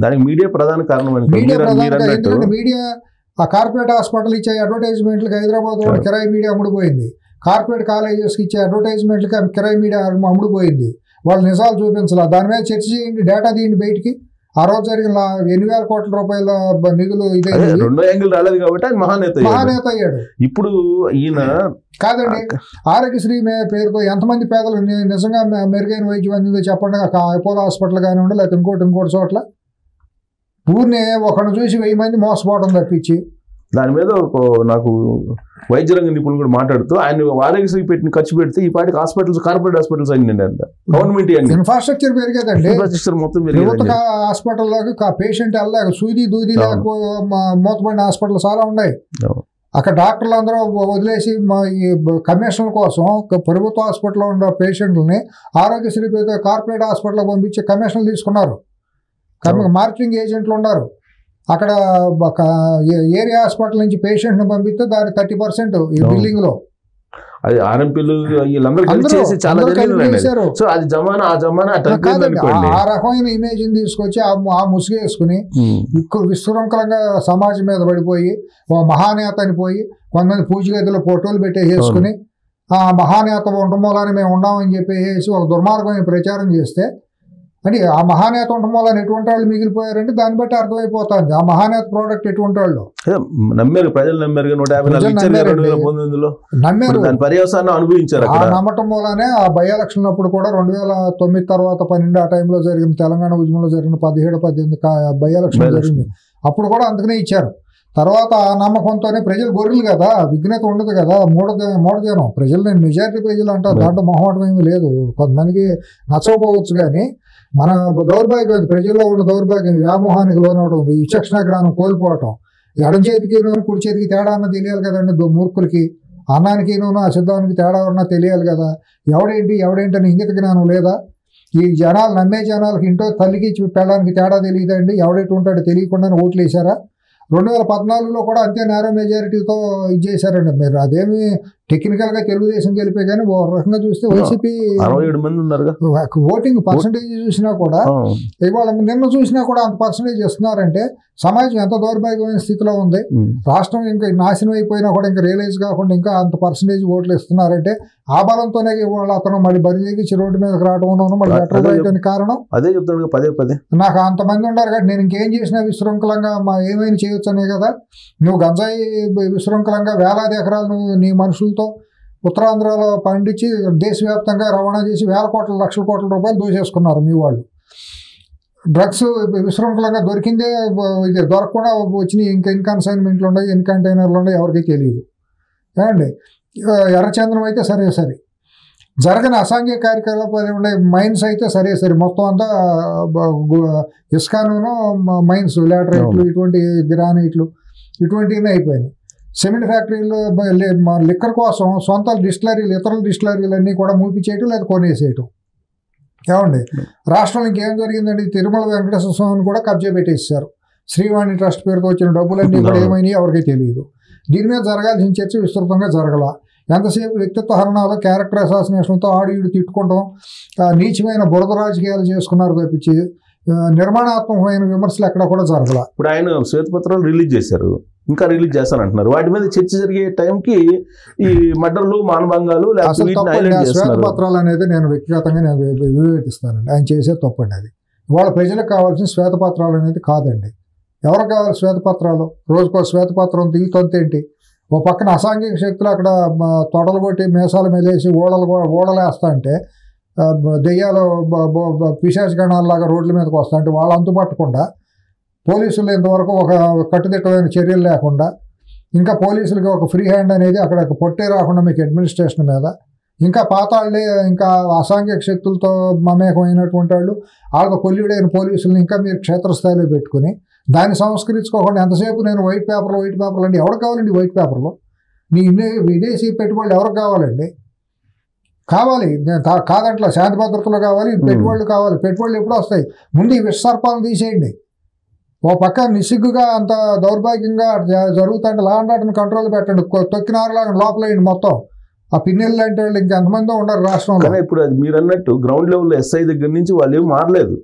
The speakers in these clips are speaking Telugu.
దానికి మీడియా ప్రధాన కారణం. ఎందుకంటే మీడియా ఆ కార్పొరేట్ హాస్పిటల్ ఇచ్చే అడ్వర్టైజ్మెంట్లకి హైదరాబాద్ లో కిరాయి మీడియా అమ్ముడుపోయింది. కార్పొరేట్ కాలేజెస్కి ఇచ్చే అడ్వర్టైజ్మెంట్లకి కిరాయి మీడియా అమ్ముడుపోయింది. వాళ్ళు నిజాలు చూపించాల. దాని మీద చర్చ చేయండి, డేటా తీయండి బయటికి. ఆ రోజు జరిగిన 8,000 కోట్ల రూపాయల నిధులు ఇదే రెండో యాంగిల్ రాలేదు కాబట్టి ఆయన మహానేత అయ్యాడు. ఇప్పుడు ఈయన కాదండి, ఆరోగ్యశ్రీ పేరుతో ఎంతమంది పేదలు నిజంగా మెరుగైన వైద్యం అందిందో చెప్పండి. అపోలో హాస్పిటల్ కానివ్వండి, లేకపోతే ఇంకోటి చోట్ల ఊరినే ఒకరిని చూసి 1000 మంది మోసపోవడం తప్పించి. దాని మీద నాకు వైద్య రంగ నిపుణులు కూడా మాట్లాడుతూ ఆయన ఆరోగ్యశ్రీ పెట్టిన ఖర్చు పెడితే ఈ పాటికి హాస్పిటల్స్, కార్పొరేట్ హాస్పిటల్స్ అయిందండి. అంత గవర్నమెంట్ ఇన్ఫ్రాస్ట్రక్చర్ పెరిగేదండి. ఇన్ఫ్రాస్ట్రక్చర్ మొత్తం ప్రభుత్వ హాస్పిటల్లోకి పేషెంట్ వెళ్ళలేక సూది దూది మూతపడిన హాస్పిటల్ చాలా ఉన్నాయి. అక్కడ డాక్టర్లు అందరూ వదిలేసి ఈ కమిషన్ల కోసం ప్రభుత్వ హాస్పిటల్లో ఉన్న పేషెంట్లని ఆరోగ్యశ్రీ కార్పొరేట్ హాస్పిటల్కి పంపించి కమిషన్లు తీసుకున్నారు. మార్కెటింగ్ ఏజెంట్లు ఉన్నారు. అక్కడ ఏరియా హాస్పిటల్ నుంచి పేషెంట్ని పంపిస్తే దాని 30% ఈ బిల్డింగ్ లో అది ఆర్ఎంపీలు వీళ్ళందరూ చేశారు. సో అది జమానా ఆ రకమైన ఇమేజ్ తీసుకొచ్చి ఆ ముసుగేసుకుని విశృంఖలంగా సమాజం మీద పడిపోయి ఓ మహానేత అని పోయి కొంతమంది పూజ గదిలో ఫోటోలు పెట్టేసుకుని ఆ మహానేత ఉండటం మూలాన్ని మేము ఉన్నామని చెప్పేసి ఒక దుర్మార్గమైన ప్రచారం చేస్తే, అంటే ఆ మహానేత ఉండటం వల్ల ఎటువంటి వాళ్ళు మిగిలిపోయారంటే దాన్ని బట్టి అర్థమైపోతుంది ఆ మహానేత ప్రోడక్ట్ ఎటువంటి వాళ్ళు నమ్మారు. ప్రజలు నమ్మారు. 150 నమ్మారు, పర్యవసానం అనుభవించారు. ఆ నమ్మటం మూలనే ఆ బై ఎలక్షన్ అప్పుడు కూడా 2009 తర్వాత 12 ఆ టైంలో జరిగిన తెలంగాణ ఉద్యమంలో జరిగిన 17-18 బై ఎలక్షన్ జరిగింది. అప్పుడు కూడా అందుకనే ఇచ్చారు. తర్వాత ఆ నమ్మకంతోనే ప్రజలు గొర్రెలు కదా, విఘ్నత ఉండదు కదా, మూడజనం ప్రజలు, నేను మెజారిటీ ప్రజలు అంటారు, దాంట్లో మొహమాటం ఏమీ లేదు. కొంతమందికి నచ్చకపోవచ్చు కానీ మన దౌర్భాగ్యం, ప్రజల్లో ఉన్న దౌర్భాగ్యం, వ్యామోహానికి లోనవడం, విచక్షణ జ్ఞానం కోల్పోవటం. ఎడం చేతికి కుడి చేతికి తేడా అన్న తెలియాలి కదండి. మూర్ఖులకి అన్నానికి అసిద్ధానికి తేడా ఉన్నా తెలియాలి కదా. ఎవడేంటి అని ఇంగిత జ్ఞానం లేదా? ఈ జనాలు నమ్మే జనాలకి ఇంట్లో తల్లికి పెళ్ళడానికి తేడా తెలియదండి. ఎవడెటు ఉంటాడో తెలియకుండానే ఓట్లు వేసారా? 2014లో కూడా అంతే నేరో మెజారిటీతో ఇది చేశారండి. మీరు అదేమి టెక్నికల్గా తెలుగుదేశం గెలిపే కానీ ఓ రకంగా చూస్తే వైసీపీ 67 మంది ఉన్నారు. ఓటింగ్ పర్సంటేజ్ చూసినా కూడా ఇవాళ నిన్న చూసినా కూడా అంత పర్సంటేజ్ ఇస్తున్నారంటే సమాజం ఎంత దౌర్భాగ్యమైన స్థితిలో ఉంది. రాష్ట్రం ఇంకా నాశనం అయిపోయినా కూడా ఇంకా రియలైజ్ కాకుండా ఇంకా అంత పర్సంటేజ్ ఓట్లు ఇస్తున్నారంటే ఆ బలంతోనే ఇవాళ అతను మళ్ళీ బరిదేగించి రోడ్డు మీదకి రావడం మళ్ళీ ఎట్లా రాయడానికి కారణం. అదే చెప్తాను పదే నాకు అంతమంది ఉన్నారు కాబట్టి నేను ఇంకేం చేసినా విశృంఖలంగా ఏమైనా చేయొచ్చు అనే కదా. నువ్వు గంజాయి విశృంఖలంగా వేలాది ఎకరాలు నువ్వు నీ మనుషులతో ఉత్తరాంధ్రలో పండించి దేశవ్యాప్తంగా రవాణా చేసి లక్షల కోట్ల రూపాయలు దోచేసుకున్నారు మీ వాళ్ళు. డ్రగ్స్ విశృంఖలంగా దొరికిందే, ఇది దొరకకుండా వచ్చినాయి. ఇంకా ఇన్కన్సైన్మెంట్లు ఉన్నాయి, కంటైనర్లు ఉన్నాయి, ఎవరికి తెలియదు. ఏమండి ఎర్రచంద్రం అయితే సరే జరగని అసాంఘిక కార్యకలాపాలు ఉన్నాయి. మైన్స్ అయితే సరే మొత్తం అంతా ఇస్కాను మైన్స్, లాటరైట్లు, ఇటువంటి గ్రానైట్లు ఇటువంటివన్నీ అయిపోయినాయి. సిమెంట్ ఫ్యాక్టరీలు లిక్కర్ కోసం సొంత డిస్టిలరీలు, ఇతరుల డిస్టిలరీలన్నీ కూడా మూపించేయటం లేదా కొనేసేయటం. ఏమండి రాష్ట్రంలో ఇంకేం జరిగిందండి? తిరుమల వెంకటేశ్వర స్వామిని కూడా కబ్జా పెట్టేశారు. శ్రీవాణి ట్రస్ట్ పేరుతో వచ్చిన డబ్బులన్నీ కూడా ఏమైనాయి ఎవరికీ తెలియదు. దీని మీద జరగాల్సిన చర్చ విస్తృతంగా జరగల. ఎంతసేపు వ్యక్తిత్వ హరణాలు, క్యారెక్టర్ అసాసినేషన్తో ఆడియుడు తిట్టుకుంటాం, నీచమైన బురద రాజకీయాలు చేసుకున్నారు తప్పించి నిర్మాణాత్మకమైన విమర్శలు ఎక్కడ కూడా జరగల. ఇప్పుడు ఆయన శ్వేతపత్రాలు రిలీజ్ చేశారు, ఇంకా రిలీజ్ చేస్తానంటున్నారు. వాటి మీద చర్చ జరిగే టైంకి ఈ మర్డర్లు, మానభంగాలు, శ్వేతపత్రాలు అనేది నేను వ్యక్తిగతంగా నేను వివేచిస్తానండి. ఆయన చేసే తప్పండి అది. ఇవాళ ప్రజలకు కావాల్సిన శ్వేతపత్రాలు అనేది కాదండి. ఎవరికి కావాలి శ్వేతపత్రాలు? రోజుకో శ్వేతపత్రం తీగుతొంతేంటి? ఓ పక్కన అసాంఘిక శక్తులు అక్కడ తొడలు కొట్టి మీసాలు మెలేసి ఓడలేస్తా అంటే, దెయ్యాలు పిశాచ గణాలలాగా రోడ్ల మీదకి వస్తా అంటే వాళ్ళు అంతుపట్టకుండా, పోలీసులు ఇంతవరకు ఒక కట్టుదిట్టమైన చర్యలు లేకుండా, ఇంకా పోలీసులకి ఒక ఫ్రీ హ్యాండ్ అనేది అక్కడ పొట్టే రాకుండా మీకు అడ్మినిస్ట్రేషన్ మీద, ఇంకా పాతాళ్ళే ఇంకా అసాంఘిక శక్తులతో మమేకమైనటువంటి వాళ్ళు, వాళ్ళకు కొల్లుడైన పోలీసులను ఇంకా మీరు క్షేత్రస్థాయిలో పెట్టుకుని దాన్ని సంస్కరించుకోకుండా ఎంతసేపు నేను వైట్ పేపర్లు అంటే ఎవరికి కావాలండి? వైట్ పేపర్లు నీ విదేశీ పెట్టుబడులు ఎవరికి కావాలండి? కావాలి, కాదంట్లా శాంతి భద్రతలు కావాలి, పెట్టుబడులు కావాలి. పెట్టుబడులు ఎప్పుడు వస్తాయి? ముందు ఈ విషసర్పాలను తీసేయండి. ఓ పక్క నిస్సిగ్గుగా అంత దౌర్భాగ్యంగా జరుగుతుంటే లా అండ్ ఆర్డర్ని కంట్రోల్ పెట్టండి. తొక్కినారులాగా లోపలేయండి మొత్తం. ఆ పిన్నెల్ లాంటి వాళ్ళు ఇంకెంతమంది ఉండరు రాష్ట్రంలో. కానీ ఇప్పుడు అది మీరు అన్నట్టు గ్రౌండ్ లెవెల్ ఎస్ఐ దగ్గర నుంచి వాళ్ళు ఏం మారలేదు,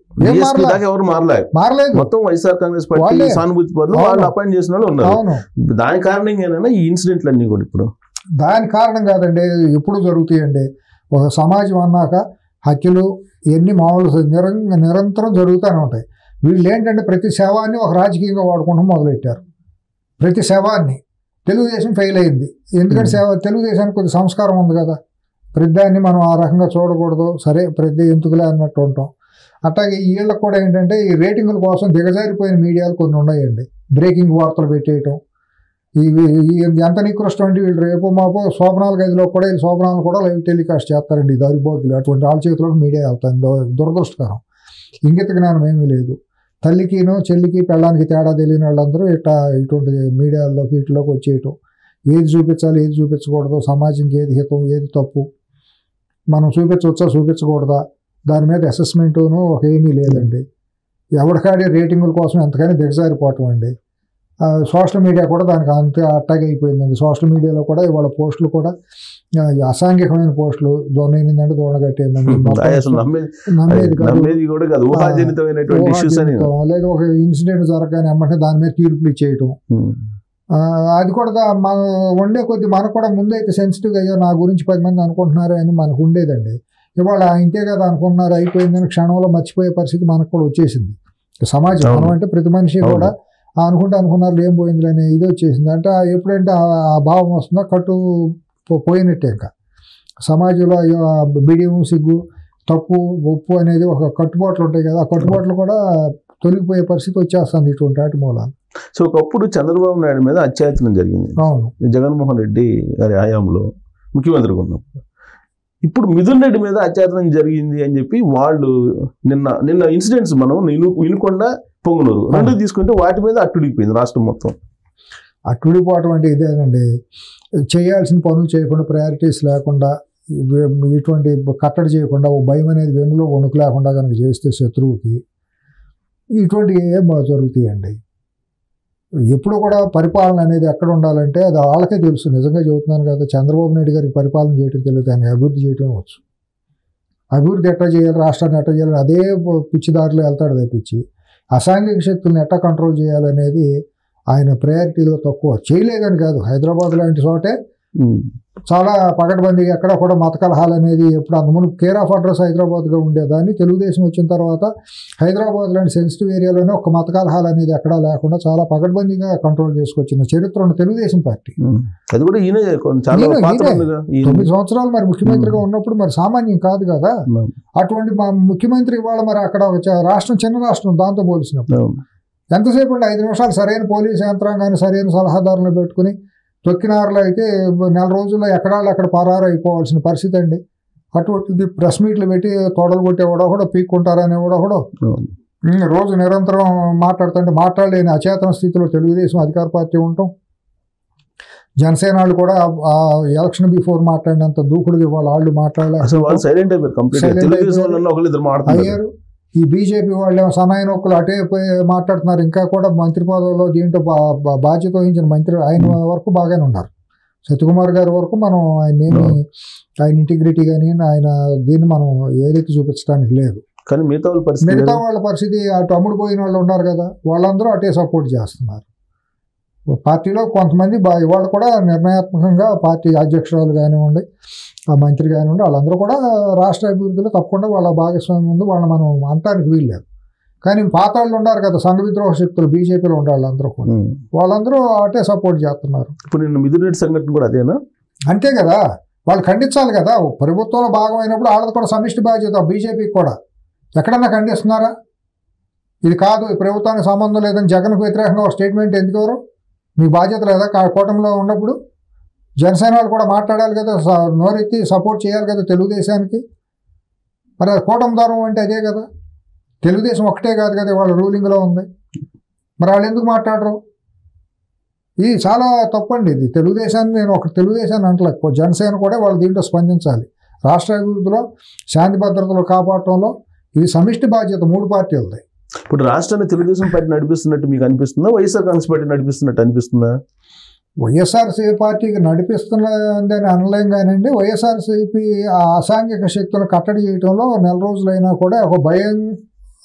ఎవరు మారలేదు. మొత్తం వైఎస్ఆర్ కాంగ్రెస్ పార్టీ సానుభూతి పనులు వాళ్ళు అపాయింట్ చేసిన వాళ్ళు ఉన్నారు. దాని కారణంగా ఏమైనా ఈ ఇన్సిడెంట్లు అన్ని కూడా ఇప్పుడు దాని కారణం కాదండి, ఎప్పుడు జరుగుతాయండి. ఒక సమాజం అన్నాక హత్యలు ఇవన్నీ మామూలు నిరంతరం జరుగుతూనే ఉంటాయి. వీళ్ళు ఏంటంటే ప్రతి శవాన్ని ఒక రాజకీయంగా వాడుకుంటూ మొదలెట్టారు. ప్రతి శవాన్ని తెలుగుదేశం ఫెయిల్ అయింది. ఎందుకంటే తెలుగుదేశానికి కొద్ది సంస్కారం ఉంది కదా, ప్రతిదాన్ని మనం ఆ రకంగా చూడకూడదు, సరే ప్రతి ఎందుకులే అన్నట్టు ఉంటాం. అట్లాగే వీళ్ళకి కూడా ఏంటంటే ఈ రేటింగుల కోసం దిగజారిపోయిన మీడియాలు కొన్ని ఉన్నాయండి. బ్రేకింగ్ వార్తలు పెట్టేయటం, ఎంత నికృష్టం అంటే వీళ్ళు రేపు మాపు శోభనాల గదిలో కూడా వీళ్ళు శోభనాలు కూడా లైవ్ టెలికాస్ట్ చేస్తారండి. దౌర్భాగ్యులు అటువంటి వాళ్ళ చేతిలోకి మీడియా వెళ్తాయి. దురదృష్టకరం. ఇంగిత జ్ఞానం ఏమీ లేదు. తల్లికిను చెల్లికి పెళ్ళానికి తేడా తెలియని వాళ్ళందరూ ఇటువంటి మీడియాల్లోకి వీటిలోకి వచ్చేయటం, ఏది చూపించాలి ఏది చూపించకూడదు, సమాజంకి ఏది హితం ఏది తప్పు, మనం చూపించవచ్చా చూపించకూడదా, దాని మీద అసెస్మెంటును ఒక ఏమీ లేదండి. ఎవరికాడే రేటింగుల కోసం ఎంతకైనా దిగజారిపోవటం అండి. సోషల్ మీడియా కూడా దానికి అంతే అట్టాగే అయిపోయిందండి. సోషల్ మీడియాలో కూడా ఇవాళ పోస్టులు కూడా అసాంఘికమైన పోస్టులు, దొంగైందంటే దొంగగట్టేందండి, లేదా ఒక ఇన్సిడెంట్ జరగగానే అమ్మంటే దాని మీద తీర్పులు ఇచ్చేయటం. అది కూడా మనం ఉండే కొద్ది మనకు కూడా ముందైతే సెన్సిటివ్గా అయ్యో నా గురించి 10 మంది అనుకుంటున్నారు అని మనకు ఉండేదండి. ఇవాళ ఇంతే కదా అనుకుంటున్నారు అయిపోయిందని క్షణంలో మర్చిపోయే పరిస్థితి మనకు కూడా వచ్చేసింది. సమాజం మనం అంటే ప్రతి మనిషి కూడా అనుకున్నారు ఏం పోయింది అనే ఇది వచ్చేసింది. అంటే ఎప్పుడంటే ఆ భావం వస్తుందో కట్టు పోయినట్టే. ఇంకా సమాజంలో బిడియం సిగ్గు తప్పు ఒప్పు అనేది ఒక కట్టుబాట్లు ఉంటాయి కదా, ఆ కట్టుబాట్లు కూడా తొలగిపోయే పరిస్థితి వచ్చేస్తుంది ఇటువంటి వాటి మూలాన. సో ఒకప్పుడు చంద్రబాబు నాయుడు మీద అత్యాయత్నం జరిగింది. అవును, జగన్మోహన్ రెడ్డి గారి హయాంలో ముఖ్యమంత్రిగా ఉన్నప్పుడు. ఇప్పుడు మిథున్ రెడ్డి మీద అత్యాయత్నం జరిగింది అని చెప్పి వాళ్ళు నిన్న ఇన్సిడెంట్స్ మనం వినుకొండ పొంగునూరు రెండు తీసుకుంటే వాటి మీద అట్టుడిపోయింది రాష్ట్రం మొత్తం. అట్టుడిపోవటం అంటే ఇదేనండి, చేయాల్సిన పనులు చేయకుండా, ప్రయారిటీస్ లేకుండా, ఇటువంటి కట్టడి చేయకుండా, ఓ భయం అనేది వెన్నులో వణుకు లేకుండా కనుక చేస్తే శత్రువుకి ఇటువంటి ఏం జరుగుతాయండి. ఎప్పుడు కూడా పరిపాలన అనేది ఎక్కడ ఉండాలంటే అది వాళ్ళకే తెలుసు. నిజంగా చెబుతున్నాను కదా, చంద్రబాబు నాయుడు గారికి పరిపాలన చేయడం తెలియదు, ఆయన అభివృద్ధి చేయటం వచ్చు. అభివృద్ధి ఎట్లా చేయాలి, రాష్ట్రాన్ని ఎట్లా చేయాలి అదే పిచ్చిదారిలో వెళ్తాడు తప్పించి అసాంఘిక శక్తులను ఎట్లా కంట్రోల్ చేయాలనేది ఆయన ప్రయారిటీలో తక్కువ. చేయలేదని కాదు, హైదరాబాద్ లాంటి చోటే చాలా పకడ్బందీగా ఎక్కడ కూడా మత కలహాలు అనేది ఎప్పుడు అంతకుముందు కేర్ ఆఫ్ అడ్రస్ హైదరాబాద్గా ఉండేదాన్ని. తెలుగుదేశం వచ్చిన తర్వాత హైదరాబాద్ లాంటి సెన్సిటివ్ ఏరియాలోనే ఒక మత కలహాలు అనేది ఎక్కడా లేకుండా చాలా పకడ్బందీగా కంట్రోల్ చేసుకొచ్చిన చరిత్ర ఉన్న తెలుగుదేశం పార్టీ. 9 సంవత్సరాలు మరి ముఖ్యమంత్రిగా ఉన్నప్పుడు మరి సామాన్యం కాదు కదా. అటువంటి ముఖ్యమంత్రి ఇవాళ మరి అక్కడ రాష్ట్రం చిన్న రాష్ట్రం దాంతో పోల్చినప్పుడు ఎంతసేపు అండి 5 నిమిషాలు సరైన పోలీసు యంత్రాంగాన్ని సరైన సలహాదారులను పెట్టుకుని తొక్కినారులో అయితే 4 రోజుల్లో ఎక్కడ పరారు అయిపోవాల్సిన పరిస్థితి అండి. అటువంటిది ప్రెస్ మీట్లు పెట్టి తోడలు కొట్టేవాడో కూడా పీక్కుంటారనేవాడో కూడా రోజు నిరంతరం మాట్లాడలేని అచేతన స్థితిలో తెలుగుదేశం అధికార పార్టీ ఉంటాం. జనసేన వాళ్ళు కూడా ఎలక్షన్ బిఫోర్ మాట్లాడినంత దూకుడుగా వాళ్ళు అయ్యారు. ఈ బీజేపీ వాళ్ళు సనాయి నొక్కులు అటే మాట్లాడుతున్నారు. ఇంకా కూడా మంత్రి పదవిలో దీంట్లో బాధ్యత వహించిన మంత్రి ఆయన వరకు బాగానే ఉన్నారు. సత్యకుమార్ గారి వరకు మనం ఆయన ఇంటిగ్రిటీ కానీ ఆయన దీన్ని మనం ఏదైతే చూపించడానికి లేదు. కానీ మిగతా వాళ్ళ పరిస్థితి అటు అమ్ముడు పోయిన వాళ్ళు ఉన్నారు కదా, వాళ్ళందరూ అటే సపోర్ట్ చేస్తున్నారు. పార్టీలో కొంతమంది వాళ్ళు కూడా నిర్ణయాత్మకంగా పార్టీ అధ్యక్షురాలు కానివ్వండి, ఆ మంత్రి కానివ్వండి, వాళ్ళందరూ కూడా రాష్ట్ర అభివృద్ధిలో తప్పకుండా వాళ్ళ భాగస్వామ్యం ఉంది. వాళ్ళని మనం అనటానికి వీల్లేదు. కానీ పాత వాళ్ళు ఉన్నారు కదా, సంఘ విద్రోహ శక్తులు బీజేపీలో ఉండే వాళ్ళందరూ కూడా వాళ్ళందరూ అటే సపోర్ట్ చేస్తున్నారు. ఇప్పుడు నిన్న మిథున్ రెడ్డి సంఘటన కూడా అదేనా? అంతే కదా, వాళ్ళు ఖండించాలి కదా. ప్రభుత్వంలో భాగమైనప్పుడు వాళ్ళది కూడా సమిష్టి బాధ్యత. బీజేపీకి కూడా ఎక్కడన్నా ఖండిస్తున్నారా? ఇది కాదు, ఈ ప్రభుత్వానికి సంబంధం లేదని జగన్కు వ్యతిరేకంగా ఒక స్టేట్మెంట్ ఎందుకెవరు? మీ బాధ్యత లేదా? కూటమిలో ఉన్నప్పుడు జనసేన వాళ్ళు కూడా మాట్లాడాలి కదా, నోరెత్తి సపోర్ట్ చేయాలి కదా తెలుగుదేశానికి. మరి అది కూటమి ధర్మం అంటే అదే కదా. తెలుగుదేశం ఒకటే కాదు కదా వాళ్ళ రూలింగ్లో ఉంది. మరి వాళ్ళు ఎందుకు మాట్లాడరు? ఇది చాలా తప్పండి. ఇది తెలుగుదేశాన్ని నేను తెలుగుదేశాన్ని అంటలేకపో, జనసేన కూడా వాళ్ళు దీంట్లో స్పందించాలి. రాష్ట్ర అభివృద్ధిలో శాంతి భద్రతలు కాపాడటంలో ఇది సమిష్టి బాధ్యత 3 పార్టీలది. ఇప్పుడు రాష్ట్రాన్ని తెలుగుదేశం పార్టీ నడిపిస్తున్నట్టు మీకు అనిపిస్తుందా, వైఎస్ఆర్ కాంగ్రెస్ పార్టీ నడిపిస్తున్నట్టు అనిపిస్తుందా? వైఎస్ఆర్సీపీ పార్టీకి నడిపిస్తున్నదని అనలేం కానండి, వైఎస్ఆర్సీపీ ఆ అసాంఘిక శక్తులను కట్టడి చేయడంలో నెల రోజులైనా కూడా ఒక భయం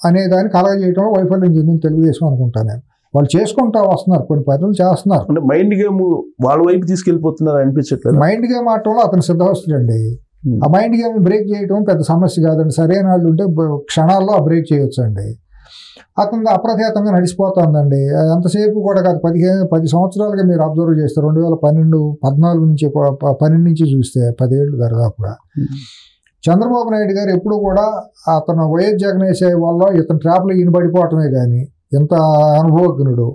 అనే దాన్ని కలగజేయడంలో వైఫల్యం చెందింది తెలుగుదేశం అనుకుంటాను నేను. వాళ్ళు చేసుకుంటా వస్తున్నారు, కొన్ని పనులు చేస్తున్నారు. అంటే మైండ్ గేమ్ వాళ్ళ వైపు తీసుకెళ్ళిపోతున్నారు అనిపించట్లేదు. మైండ్ గేమ్ ఆడటంలో అతను సిద్ధవస్తుడండి. ఆ మైండ్ గేమ్ బ్రేక్ చేయడం పెద్ద సమస్య కాదండి. సరైన వాళ్ళు ఉంటే క్షణాల్లో ఆ బ్రేక్ చేయొచ్చు అండి. అతను అప్రతిహతంగా నడిచిపోతుందండి. ఎంతసేపు కూడా కాదు, 10 సంవత్సరాలుగా మీరు అబ్జర్వ్ చేస్తే 2014 నుంచి 12 నుంచి చూస్తే 10 ఏళ్ళు దాదాపుగా చంద్రబాబు నాయుడు గారు ఎప్పుడు కూడా అతను వైఎస్ జగన్ వేసే వల్ల ఇతను ట్రాప్లో ఈయన పడిపోవటమే కానీ ఇంత అనుభవజ్ఞుడు.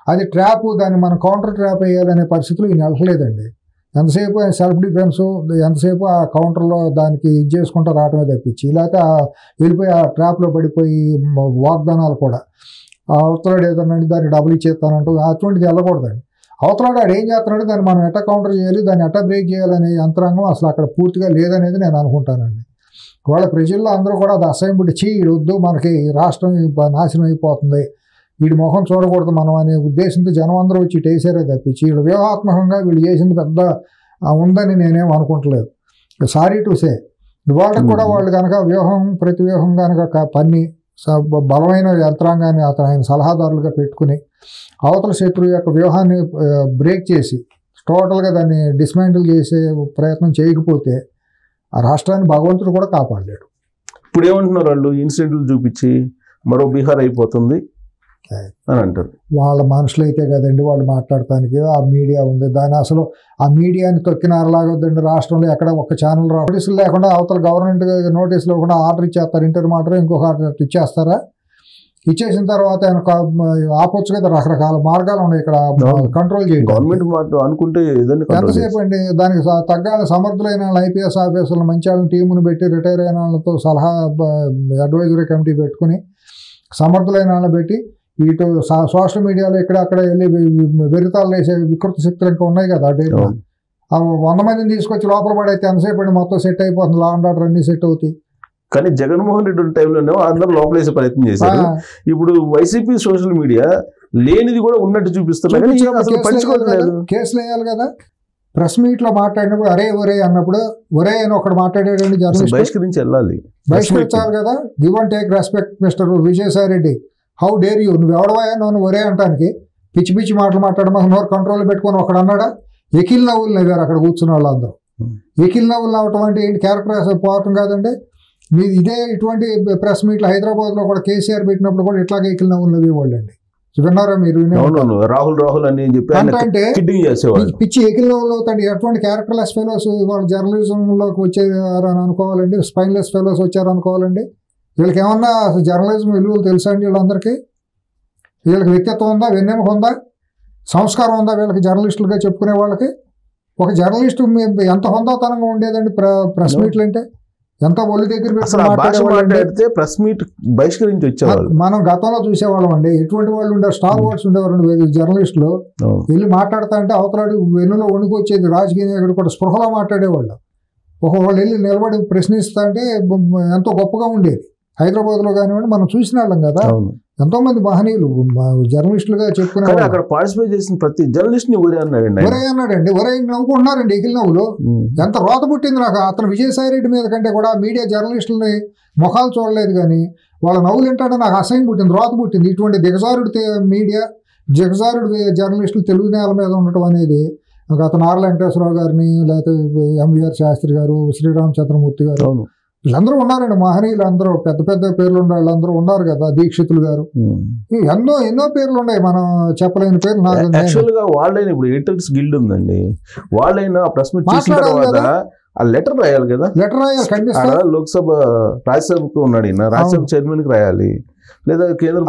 అది ట్రాప్, దాన్ని మనం కౌంటర్ ట్రాప్ వేయాలనే పరిస్థితులు ఈయన వెళ్ళలేదండి. ఎంతసేపు సెల్ఫ్ డిఫెన్స్, ఎంతసేపు ఆ కౌంటర్లో దానికి ఇది చేసుకుంటూ రావటమే తప్పించి, లేకపోతే వెళ్ళిపోయి ఆ ట్రాప్లో పడిపోయి వాగ్దానాలు కూడా అవతలాడు ఏదన్నా దాన్ని డబ్బులు ఇచ్చేస్తానంటూ అటువంటిది వెళ్ళకూడదండి. అవతలాడు ఆడు ఏం చేస్తున్నాడు, దాన్ని మనం ఎట్లా కౌంటర్ చేయాలి, దాన్ని ఎట్లా బ్రేక్ చేయాలనే యంత్రాంగం అసలు అక్కడ పూర్తిగా లేదనేది నేను అనుకుంటానండి. వాళ్ళ ప్రజల్లో అందరూ కూడా అది అసహ్యం పుట్టి వద్దు, మనకి రాష్ట్రం నాశనం అయిపోతుంది, వీడి మొహం చూడకూడదు మనం అనే ఉద్దేశంతో జనం అందరూ వచ్చి టేసారే తప్పించి వీళ్ళు వ్యూహాత్మకంగా వీళ్ళు చేసింది పెద్ద ఉందని నేనేం అనుకుంటలేదు. సారీ టు సే, వాళ్ళకి కూడా వాళ్ళు కనుక ప్రతి వ్యూహం కనుక పన్ని బలమైన యంత్రాంగాన్ని ఆయన సలహాదారులుగా పెట్టుకుని అవతల శత్రువు యొక్క వ్యూహాన్ని బ్రేక్ చేసి టోటల్గా దాన్ని డిస్మాంటిల్ చేసే ప్రయత్నం చేయకపోతే ఆ రాష్ట్రాన్ని భగవంతుడు కూడా కాపాడలేడు. ఇప్పుడు ఏమంటున్నారు వాళ్ళు, ఇన్సిడెంట్లు చూపించి మరో బీహార్ అయిపోతుంది అని అంటారు. వాళ్ళ మనుషులు అయితే కదండి వాళ్ళు మాట్లాడటానికి. ఆ మీడియా ఉంది, దాని అసలు ఆ మీడియాని తొక్కినారలాగొద్దండి. రాష్ట్రంలో ఎక్కడ ఒక్క ఛానల్ నోటీసులు లేకుండా అవతల గవర్నమెంట్ నోటీసులు లేకుండా ఆర్డర్ ఇచ్చేస్తారు, ఇంటర్ మాటర్ ఇంకొక ఆర్డర్ ఇచ్చేస్తారా? ఇచ్చేసిన తర్వాత ఆపొచ్చు కదా. రకరకాల మార్గాలు ఉన్నాయి ఇక్కడ కంట్రోల్ చేయడం. గవర్నమెంట్ అనుకుంటే ఎంతసేపు అండి దానికి తగ్గాలి. సమర్థులైన ఐపీఎస్ ఆఫీసర్లు మంచి వాళ్ళని టీమును పెట్టి రిటైర్ అయిన వాళ్ళతో సలహా అడ్వైజరీ కమిటీ పెట్టుకుని సమర్థులైన వాళ్ళని పెట్టి ఇటు సోషల్ మీడియాలో ఇక్కడ అక్కడ వెళ్ళి వెరితాలు వేసే వికృత శక్తులు ఇంకా ఉన్నాయి కదా. అదే 100 మందిని తీసుకొచ్చి లోపల పడైతే ఎంతసేపు అండి మొత్తం సెట్ అయిపోతుంది, లా అండ్ ఆర్డర్ అన్ని సెట్ అవుతాయి. కానీ జగన్మోహన్ రెడ్డి ఉన్న టైంలోనే అందరూ లోపలేసే ప్రయత్నం చేశారు. ఇప్పుడు వైసీపీ సోషల్ మీడియా లేనిది కూడా ఉన్నట్టు చూపిస్తున్నారు. కేసులు వేయాలి కదా. ప్రెస్ మీట్ లో మాట్లాడినప్పుడు అరే ఒరే అన్నప్పుడు ఒరే అని ఒకటి మాట్లాడేటండి జర్నలిస్ట్ బహిష్కరించి వెళ్ళాలి, బహిష్కరించాలి కదా. Give and take respect mister Vijayasai Reddy, how dare you, నువ్వు ఎవడవా నన్ను ఒరే అంటానికి? పిచ్చి పిచ్చి మాటలు మాట్లాడమని నోరు కంట్రోల్ పెట్టుకొని ఒకడు అన్నాడా? ఎకిల్ నవ్వులు నవ్వారు అక్కడ కూర్చున్న వాళ్ళందరూ. ఎకిల్ నవ్వులు నవ్వటం అంటే ఏంటి? క్యారెక్టర్ పోవటం కాదండి. మీరు ఇదే ఇటువంటి ప్రెస్ మీట్లు హైదరాబాద్లో కూడా కేసీఆర్ పెట్టినప్పుడు కూడా ఇట్లాగే ఎకిల్ నవ్వులు నవ్వేవాళ్ళు అండి. విన్నారా మీరు? రాహుల్ అని చెప్పి అంటే పిచ్చి ఎకిల్ నవ్వులు అవుతాండి. ఎటువంటి క్యారెక్టర్లెస్ ఫెలోస్ వాళ్ళు జర్నలిజంలోకి వచ్చారు అని అనుకోవాలండి, స్పైన్లెస్ ఫెలోస్ వచ్చారు అనుకోవాలండి. వీళ్ళకి ఏమన్నా జర్నలిజం విలువలు తెలుసా అండి? వీళ్ళందరికీ వీళ్ళకి వ్యక్తిత్వం ఉందా, వెన్నెముక ఉందా, సంస్కారం ఉందా వీళ్ళకి? జర్నలిస్టులుగా చెప్పుకునే వాళ్ళకి ఒక జర్నలిస్టు ఎంత హొందాతనంగా ఉండేదండి ప్రెస్ మీట్లు అంటే? ఎంత ఒళ్ళు దగ్గర మాట్లాడితే ప్రెస్ మీట్ బహిష్కరించి వచ్చేవాళ్ళు. మనం గతంలో చూసేవాళ్ళం అండి. ఎటువంటి వాళ్ళు ఉండేవారు, స్టార్ వర్డ్స్ ఉండేవారు జర్నలిస్టులు. వెళ్ళి మాట్లాడుతా అంటే అవతలాడు వెన్నులో వణుకు వచ్చేది. రాజకీయ నాయకుడు కూడా స్పృహలో మాట్లాడేవాళ్ళు. ఒకవాళ్ళు వెళ్ళి నిలబడి ప్రశ్నిస్తా అంటే ఎంతో గొప్పగా ఉండేది. హైదరాబాద్లో కానివ్వండి మనం చూసిన వాళ్ళం కదా. ఎంతో మంది మహనీయులు జర్నలిస్టులుగా చెప్పుకునే అక్కడ పార్టిసిపేట్ చేసిన ప్రతి జర్నలిస్ట్ ని ఒరే అన్నాడండి. ఒరే నవ్వుకుంటున్నారండి ఎకిల్ నవ్వులు. ఎంత రోత పుట్టింది నాకు. అతను విజయసాయి రెడ్డి మీద కంటే కూడా మీడియా జర్నలిస్టులని ముఖాలు చూడలేదు కానీ వాళ్ళ నవ్వులు ఏంటంటే నాకు అసహ్యం పుట్టింది, రోత పుట్టింది. ఇటువంటి దిగజారుడు మీడియా, దిగజారుడు జర్నలిస్టులు తెలుగు నేల మీద ఉండటం అనేది అతను ఆర్ వెంకటేశ్వరరావు గారిని, లేకపోతే ఎంవీఆర్ శాస్త్రి గారు, శ్రీరామచంద్రమూర్తి గారు, వీళ్ళందరూ ఉన్నారండి మహనీయులు. అందరూ పెద్ద పెద్ద పేర్లు ఉండే వాళ్ళందరూ ఉన్నారు కదా. దీక్షితులు గారు, ఎన్నో పేర్లు ఉన్నాయి, మనం చెప్పలేని పేర్లు. యాక్చువల్గా వాళ్ళైనా ఇప్పుడు ఎడిటర్స్ గిల్డ్ ఉందండి, వాళ్ళైనా ప్రెస్ మీట్ చేసిన తర్వాత ఆ లెటర్ రాయాలి కదా. లెటర్ రాయాలి. లోక్సభ రాజ్యసభకు ఉన్నాడు, రాజ్యసభ చైర్మన్ కి రాయాలి, లేదా కేంద్ర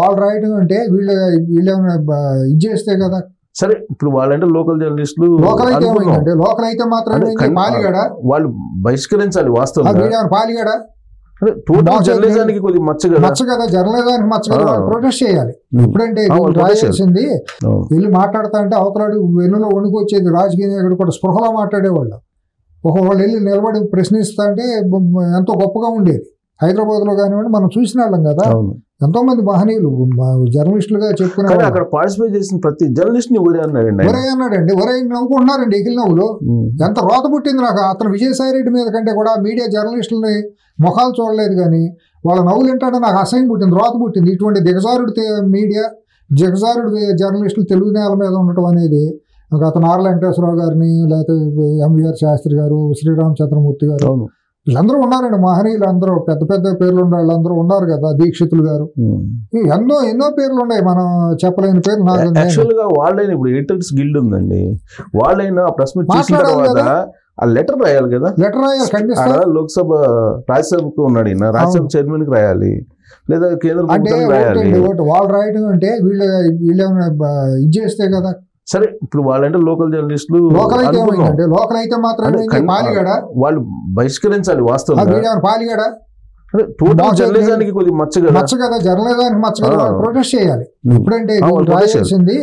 వాళ్ళు రాయటం అంటే వీళ్ళు ఇది చేస్తే కదా. సరే ఇప్పుడు వాళ్ళంటే లోకల్ జర్నలిస్టులు, లోకల్ అయితే మాత్రం వాళ్ళు బహిష్కరించాలి. వాస్తవంగా పాలిగాడా జర్నలిజానికి కొద్దిగా మచ్చ కదా, జర్నలిజానికి మచ్చ కదా. ప్రొటెస్ట్ చేయాలి. ఎప్పుడంటే రాయాల్సింది వెళ్ళి మాట్లాడుతా అంటే అవతలాడు వెన్నులో వణుకు వచ్చేది. రాజకీయ నాయకుడు కూడా స్పృహలో మాట్లాడేవాళ్ళు. ఒకవాళ్ళు వెళ్ళి నిలబడి ప్రశ్నిస్తా అంటే ఎంతో గొప్పగా ఉండేది. హైదరాబాద్లో కానివ్వండి మనం చూసిన వాళ్ళం కదా. ఎంతో మంది మహనీయులు జర్నలిస్టులుగా చెప్పుకునే కానీ అక్కడ పార్టిసిపేట్ చేసిన ప్రతి జర్నలిస్ట్ ని ఒరే అన్నాడండి ఆయన. ఒరే అన్నాడండి. ఒరే నవ్వుకుంటున్నారండి ఎగిలి నవ్వులు. ఎంత రోత పుట్టింది నాకు. అతను విజయసాయి రెడ్డి మీద కంటే కూడా మీడియా జర్నలిస్టులని ముఖాలు చూడలేదు కానీ వాళ్ళ నవ్వులు ఏంటంటే నాకు అసహ్యం పుట్టింది, రోత పుట్టింది. ఇటువంటి దిగజారుడు మీడియా, దిగజారుడు జర్నలిస్టులు తెలుగు నేల మీద ఉండటం అనేది అతను ఆర్ వెంకటేశ్వరరావు గారిని, లేకపోతే ఎంవీఆర్ శాస్త్రి గారు, శ్రీరామచంద్రమూర్తి గారు, వీళ్ళందరూ ఉన్నారండి. మహనీయులు అందరూ పెద్ద పెద్ద పేర్లు ఉండే వాళ్ళందరూ ఉన్నారు కదా. దీక్షితులు గారు, ఎన్నో పేర్లు ఉన్నాయి, మనం చెప్పలేని పేర్లు. యాక్చువల్గా వాళ్ళైనా ఇప్పుడు ఎడిటర్స్ గిల్డ్ ఉందండి, వాళ్ళైనా ప్రెస్ మీట్ చేసిన తర్వాత ఆ లెటర్ రాయాలి కదా. లెటర్ రాయాలి. లోక్సభ రాజ్యసభకు ఉన్నాడు ఈయన, రాజ్యసభ చైర్మన్ కి రాయాలి, లేదా కేంద్ర ప్రభుత్వం రాయాలి. వాళ్ళు రాయటం అంటే వీళ్ళు ఇది చేస్తే కదా. సరే, ఇప్పుడు వాళ్ళంటే లోకల్ జర్నలిస్టులు, లోకల్ అయితే మాత్రం వాళ్ళు బహిష్కరించాలి. వాస్తవంగా పాలిగాడ జర్నలిజానికి కొద్దిగా మచ్చ కదా, జర్నలిజానికి మచ్చ కదా, ప్రొటెస్ట్ చేయాలి. ఎప్పుడంటే రాయాల్సింది